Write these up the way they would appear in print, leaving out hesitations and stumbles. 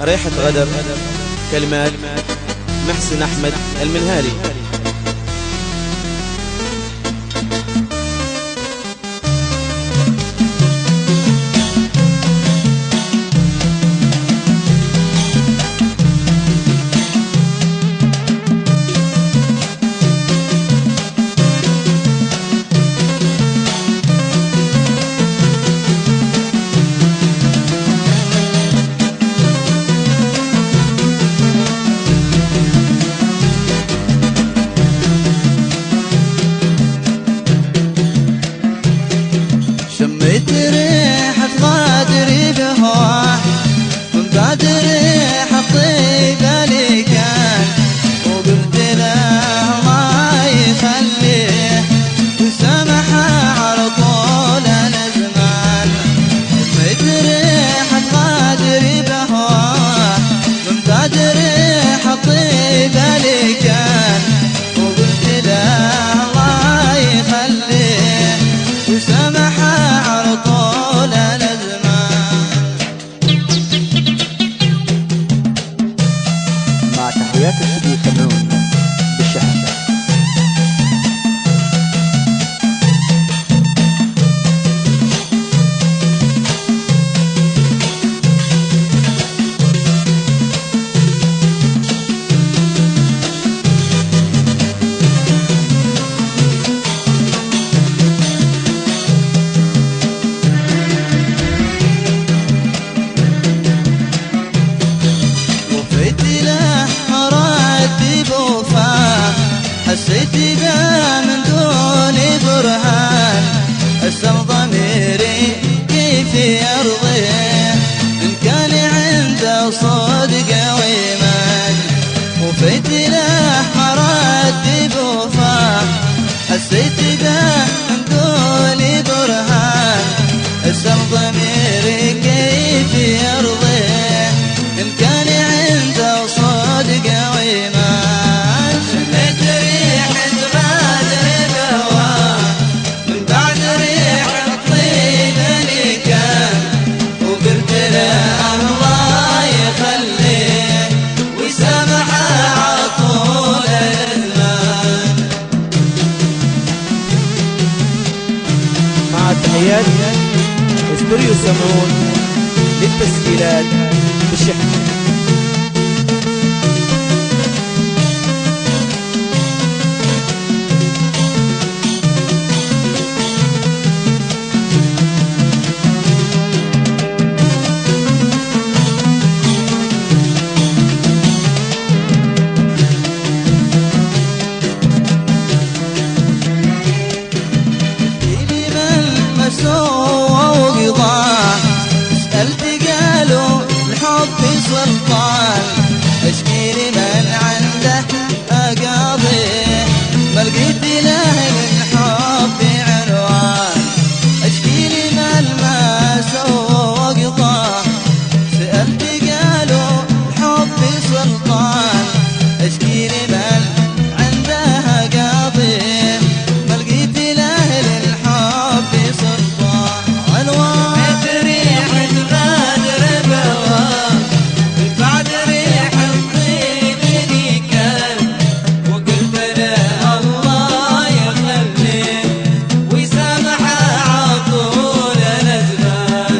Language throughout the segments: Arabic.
ريحة غدر. كلمات محسن أحمد المنهالي. شميت ريحة غادري بهواه من بعد ريحة طيبة لي كان، وقلت له الله يخليه وسامحه على طول الأزمان. شميت ريحة غادري بهواه من بعد ريحة طيبة لي كان، وقلت له الله يخليه وسامحه على طول الأزمان. مع تحيات استوديو سمعون بالشحن. وفيت له مراتي بوفاه، حسيت به من دون برهان، اسأل ضميري كيف يرضيه إن كان عنده صدق وإيمان. وفيت له مراتي بوفاه، حسيت به من دون برهان، اسأل ضميري كيف يرضيه إن كان عنده صدق وإيمان. شميت ريحة غادر بهواه من بعد ريحة طيبة لي كان، وقلت له الله يخليه ويسامحه على طول الأزمان. مع تحيات استوديو سمعون للتسجيلات بالشحن. جيلي من مسوى وقضاه، سألت قالوا الحب سلطان، اشكي لمن عنده اقاضيه ما لقيت له للحب عنوان. اشكي لمن ما سوى وقضاه، سألت قالوا الحب سلطان، اشكي لمن عنده اقاضيه ما لقيت له للحب سلطان. عنوان ريحة غادر بهواه من بعد ريحة طيب لي كان، وقلت له الله يخليه ويسامحه على طول الأزمان.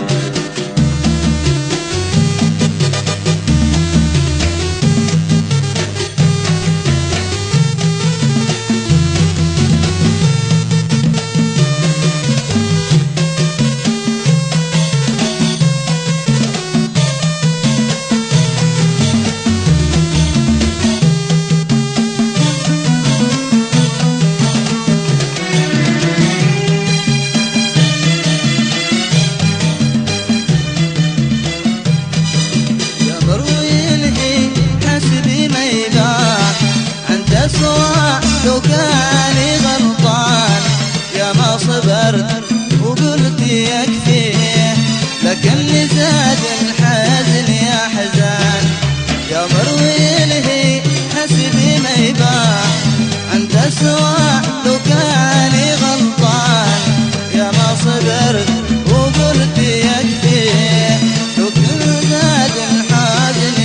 يا مروي الهي حسبي ما يباح عنده سواء لو كان غلطان، يا ما صبرت وقلت يكفيه لكن زاد الحزن يا حزان. يا مروي الهي حسبي ما يباح عنده سواء لو كان غلطان، يا ما صبرت وقلت يكفيه لو كان زاد الحزن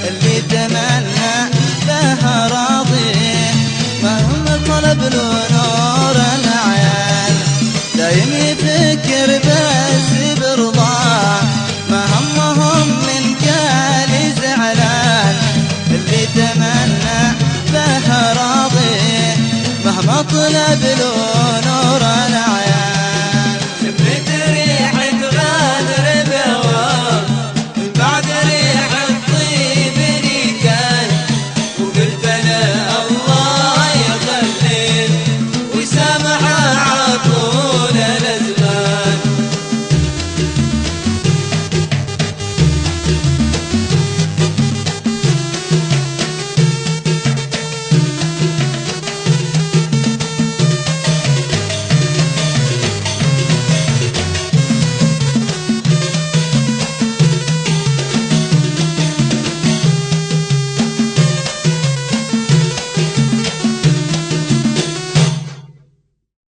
اللي تمنى بها راضي مهما طلب له نور العيال دايم يفكر بس برضاه ما همهم من كالي زعلان اللي تمنى بها راضي مهما طلب